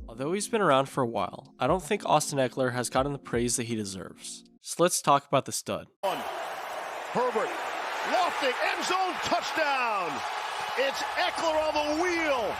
Although he's been around for a while, I don't think Austin Ekeler has gotten the praise that he deserves. So let's talk about the stud. Herbert, lofting, end zone, touchdown! It's Ekeler on the wheel!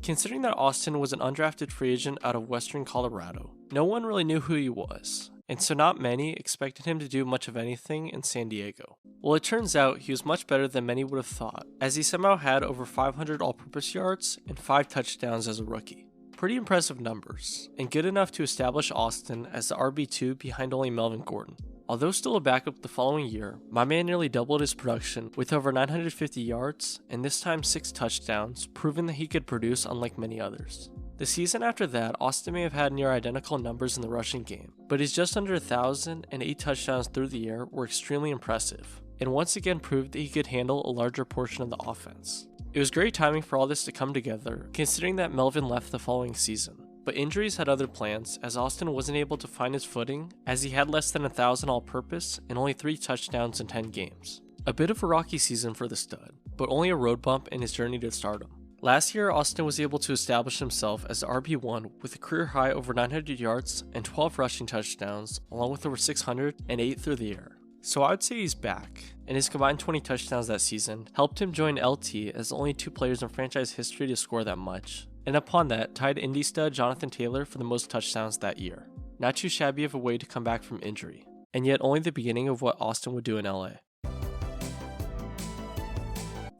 Considering that Austin was an undrafted free agent out of Western Colorado, no one really knew who he was, and so not many expected him to do much of anything in San Diego. Well, it turns out he was much better than many would have thought, as he somehow had over 500 all-purpose yards and 5 touchdowns as a rookie. Pretty impressive numbers, and good enough to establish Austin as the RB2 behind only Melvin Gordon. Although still a backup the following year, my man nearly doubled his production with over 950 yards and this time 6 touchdowns, proving that he could produce unlike many others. The season after that, Austin may have had near identical numbers in the rushing game, but his just under 1,000 and 8 touchdowns through the year were extremely impressive, and once again proved that he could handle a larger portion of the offense. It was great timing for all this to come together, considering that Melvin left the following season. But injuries had other plans, as Austin wasn't able to find his footing, as he had less than 1,000 all-purpose and only 3 touchdowns in 10 games. A bit of a rocky season for the stud, but only a road bump in his journey to stardom. Last year, Austin was able to establish himself as the RB1 with a career high over 900 yards and 12 rushing touchdowns, along with over 600 and 8 through the air. So I would say he's back, and his combined 20 touchdowns that season helped him join LT as the only 2 players in franchise history to score that much, and upon that tied indie stud Jonathan Taylor for the most touchdowns that year. Not too shabby of a way to come back from injury, and yet only the beginning of what Austin would do in LA.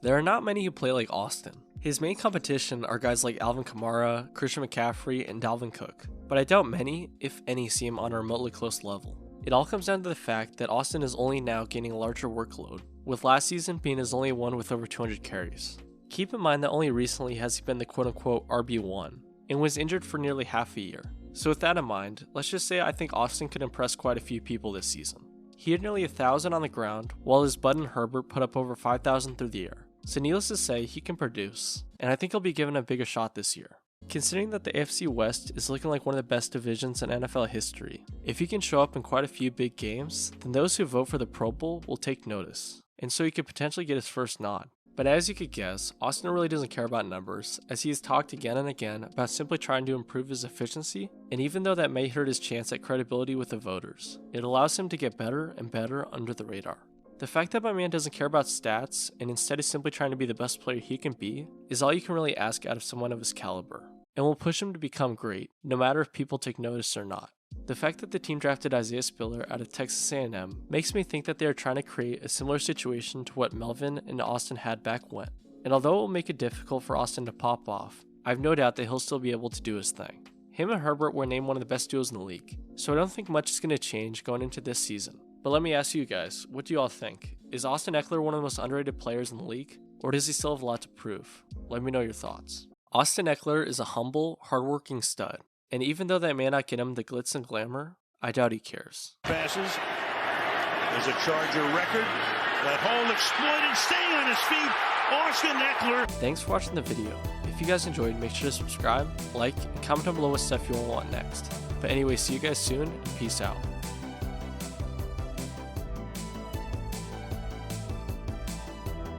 There are not many who play like Austin. His main competition are guys like Alvin Kamara, Christian McCaffrey, and Dalvin Cook, but I doubt many, if any, see him on a remotely close level. It all comes down to the fact that Austin is only now gaining a larger workload, with last season being his only one with over 200 carries. Keep in mind that only recently has he been the quote-unquote RB1, and was injured for nearly half a year. So with that in mind, let's just say I think Austin could impress quite a few people this season. He had nearly 1,000 on the ground, while his bud and Herbert put up over 5,000 through the air. So needless to say, he can produce, and I think he'll be given a bigger shot this year. Considering that the AFC West is looking like one of the best divisions in NFL history, if he can show up in quite a few big games, then those who vote for the Pro Bowl will take notice, and so he could potentially get his first nod. But as you could guess, Austin really doesn't care about numbers, as he has talked again and again about simply trying to improve his efficiency, and even though that may hurt his chance at credibility with the voters, it allows him to get better and better under the radar. The fact that my man doesn't care about stats and instead is simply trying to be the best player he can be is all you can really ask out of someone of his caliber, and will push him to become great, no matter if people take notice or not. The fact that the team drafted Isaiah Spiller out of Texas A&M makes me think that they are trying to create a similar situation to what Melvin and Austin had back when, and although it will make it difficult for Austin to pop off, I have no doubt that he'll still be able to do his thing. Him and Herbert were named one of the best duos in the league, so I don't think much is going to change going into this season. But let me ask you guys, what do you all think? Is Austin Ekeler one of the most underrated players in the league, or does he still have a lot to prove? Let me know your thoughts. Austin Ekeler is a humble, hardworking stud, and even though that may not get him the glitz and glamour, I doubt he cares. Passes. There's a Charger record. That hole exploited, staying on his feet. Austin Ekeler. Thanks for watching the video. If you guys enjoyed, make sure to subscribe, like, and comment down below what stuff you will want next. But anyway, see you guys soon, and peace out.